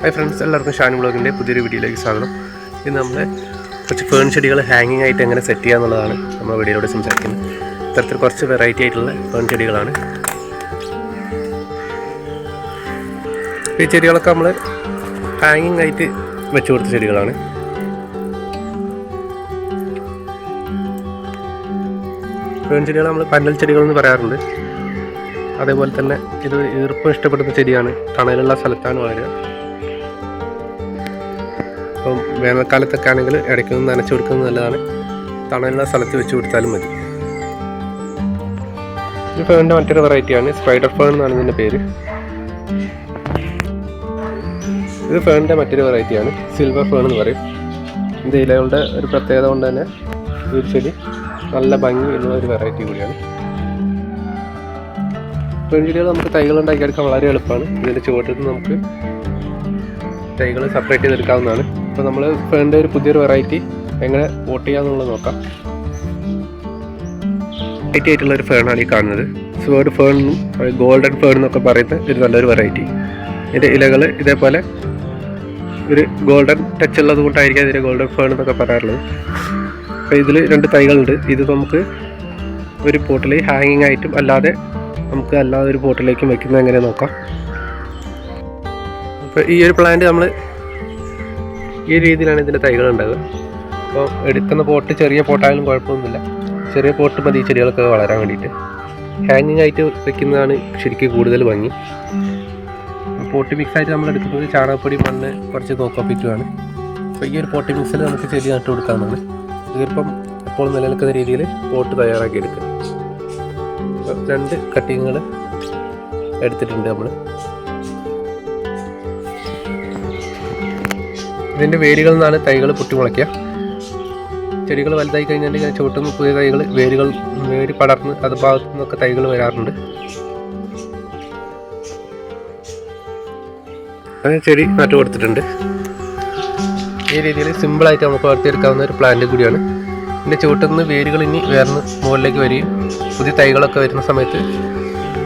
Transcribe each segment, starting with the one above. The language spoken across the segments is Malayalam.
ഹായ് ഫ്രണ്ട്സ്, എല്ലാവർക്കും ഷാനി വ്ളോഗിൻ്റെ പുതിയൊരു വീഡിയോയിലേക്ക് സ്വാഗതം. ഇന്ന് നമ്മൾ കുറച്ച് ഫേൺ ചെടികൾ ഹാങ്ങിങ് ആയിട്ട് എങ്ങനെ സെറ്റ് ചെയ്യുക എന്നുള്ളതാണ് നമ്മൾ വീഡിയോയിലൂടെ സംസാരിക്കുന്നത്. ഇത്തരത്തിൽ കുറച്ച് വെറൈറ്റി ആയിട്ടുള്ള ഫേൺ ചെടികളാണ്. ഈ ചെടികളൊക്കെ നമ്മൾ ഹാങ്ങിങ് ആയിട്ട് വെച്ച് കൊടുത്ത ചെടികളാണ്. ഫേൺ ചെടികൾ നമ്മൾ പന്നൽ ചെടികൾ എന്ന് പറയാറുണ്ട്. അതേപോലെ തന്നെ ഇത് ഈർപ്പം ഇഷ്ടപ്പെടുന്ന ചെടിയാണ്. തണലുള്ള സ്ഥലത്താണ് വളരുക. അപ്പം വേനൽക്കാലത്തൊക്കെ ആണെങ്കിൽ ഇടയ്ക്കൊന്ന് നനച്ചു കൊടുക്കുന്നത് നല്ലതാണ്. തണലുള്ള സ്ഥലത്ത് വെച്ച് കൊടുത്താലും മതി. ഇത് ഫേണിൻ്റെ മറ്റൊരു വെറൈറ്റിയാണ്. സ്പൈഡർ ഫേൺ എന്നാണ് ഇതിൻ്റെ പേര്. ഇത് ഫേണിൻ്റെ മറ്റൊരു വെറൈറ്റിയാണ്. സിൽവർ ഫേൺ എന്ന് പറയും. ഇത് ഇലകളുടെ ഒരു പ്രത്യേകത കൊണ്ട് തന്നെ ഈ ചെടി നല്ല ഭംഗിയുള്ള ഒരു വെറൈറ്റി കൂടിയാണ്. ഫേൺ ചെടികൾ നമുക്ക് തൈകൾ ഉണ്ടാക്കിയെടുക്കാൻ വളരെ എളുപ്പമാണ്. ഇതിൻ്റെ ചുവട്ടിൽ നിന്ന് നമുക്ക് തൈകൾ സെപ്പറേറ്റ് ചെയ്തെടുക്കാവുന്നതാണ്. അപ്പോൾ നമ്മൾ ഫേണിൻ്റെ ഒരു പുതിയൊരു വെറൈറ്റി എങ്ങനെ വോട്ട് ചെയ്യാമെന്നുള്ളത് നോക്കാം. വെറൈറ്റി ആയിട്ടുള്ള ഒരു ഫേണാണ് ഈ കാണുന്നത്. സ്വേർഡ് ഫേൺ എന്നും ഗോൾഡൻ ഫേൺ എന്നൊക്കെ പറയുന്ന ഒരു നല്ലൊരു വെറൈറ്റി. ഇതിൻ്റെ ഇലകൾ ഇതേപോലെ ഒരു ഗോൾഡൻ ടച്ച് ഉള്ളത് കൊണ്ടായിരിക്കും ഇതിൻ്റെ ഗോൾഡൻ ഫേൺ എന്നൊക്കെ പറയാറുള്ളത്. അപ്പോൾ ഇതിൽ 2 തൈകളുണ്ട്. ഇത് നമുക്ക് ഒരു പോട്ടിൽ ഹാങ്ങിങ് ആയിട്ടും അല്ലാതെ നമുക്ക് അല്ലാതെ ഒരു പോട്ടിലേക്കും വെക്കുന്നത് എങ്ങനെ നോക്കാം. അപ്പോൾ ഈ ഒരു പ്ലാന്റ് നമ്മൾ ഈ രീതിയിലാണ് ഇതിൻ്റെ തൈകൾ ഉണ്ടാവുക. അപ്പോൾ എടുക്കുന്ന പോട്ട് ചെറിയ പോട്ടായാലും കുഴപ്പമൊന്നുമില്ല. ചെറിയ പോട്ട് മതി ഈ ചെടികളൊക്കെ വളരാൻ വേണ്ടിയിട്ട്. ഹാങ്ങിങ് ആയിട്ട് വെക്കുന്നതാണ് ശരിക്കും കൂടുതൽ ഭംഗി. പോട്ട് മിക്സായിട്ട് നമ്മൾ എടുക്കുന്നത് ചാണകപ്പൊടി, മണ്ണ്, കുറച്ച് കോക്കോപ്പിറ്റുമാണ്. അപ്പോൾ ഈ ഒരു പോട്ട് മിക്സിൽ നമുക്ക് ചെടി നട്ട് കൊടുക്കാവുന്നതാണ്. ഇതിപ്പം എപ്പോൾ നിലനിൽക്കുന്ന രീതിയിൽ പോട്ട് തയ്യാറാക്കി എടുക്കുക. 2 കട്ടിങ്ങുകൾ എടുത്തിട്ടുണ്ട് നമ്മൾ. ഇതിൻ്റെ വേരുകളിൽ നിന്നാണ് തൈകൾ പൊട്ടിമുളയ്ക്കുക. ചെടികൾ വലുതായി കഴിഞ്ഞാൽ ഇങ്ങനെ ചുവട്ടുന്ന പുതിയ തൈകൾ വേര് പടർന്ന് അത് ഭാഗത്തു നിന്നൊക്കെ തൈകൾ വരാറുണ്ട്. അങ്ങനെ ചെടി നട്ടു കൊടുത്തിട്ടുണ്ട്. ഈ രീതിയിൽ സിമ്പിളായിട്ട് നമുക്ക് വളർത്തിയെടുക്കാവുന്ന ഒരു പ്ലാന്റ് കൂടിയാണ്. ഇതിൻ്റെ ചുവട്ടിൽ നിന്ന് വേരുകൾ ഇനി വേർന്ന് മുകളിലേക്ക് വരികയും പുതിയ തൈകളൊക്കെ വരുന്ന സമയത്ത്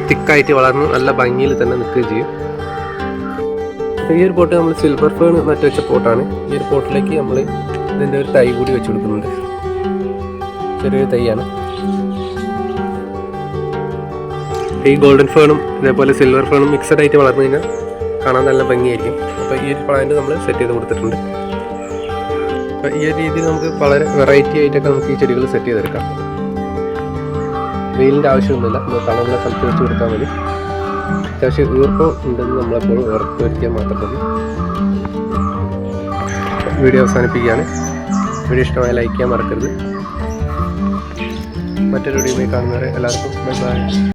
തിക്കായിട്ട് വളർന്ന് നല്ല ഭംഗിയിൽ തന്നെ നിൽക്കുകയും ചെയ്യും. ഈ ഒരു പോട്ട് നമ്മൾ സിൽവർ ഫേൺ നട്ട് വെച്ച പോട്ടാണ്. ഈ ഒരു പോട്ടിലേക്ക് നമ്മൾ ഇതിൻ്റെ ഒരു തൈ കൂടി വെച്ച് കൊടുക്കുന്നുണ്ട്. ചെറിയൊരു തൈയാണ്. ഈ ഗോൾഡൻ ഫേണും ഇതേപോലെ സിൽവർ ഫേണും മിക്സഡ് ആയിട്ട് വളർന്നു കഴിഞ്ഞാൽ കാണാൻ നല്ല ഭംഗിയായിരിക്കും. അപ്പോൾ ഈ ഒരു പ്ലാന്റ് നമ്മൾ സെറ്റ് ചെയ്ത് കൊടുത്തിട്ടുണ്ട്. അപ്പോൾ ഈ ഒരു രീതിയിൽ നമുക്ക് വളരെ വെറൈറ്റി ആയിട്ടൊക്കെ നമുക്ക് ഈ ചെടികൾ സെറ്റ് ചെയ്തെടുക്കാം. വെയിലിൻ്റെ ആവശ്യമൊന്നുമില്ല. നമ്മൾ തണലുള്ള സ്ഥലത്ത് വെച്ച് കൊടുത്താൽ മതി. അത്യാവശ്യം ഈർപ്പം ഉണ്ടെന്ന് നമ്മളെപ്പോഴും ഉറപ്പ് വരുത്തിയാൽ മാത്രം മതി. വീഡിയോ അവസാനിപ്പിക്കുകയാണ്. വീഡിയോ ഇഷ്ടമായ ലൈക്ക് ചെയ്യാൻ മറക്കരുത്. മറ്റൊരു വീഡിയോയുമായി കാണുന്നവരെ എല്ലാവർക്കും ബൈ ബൈ.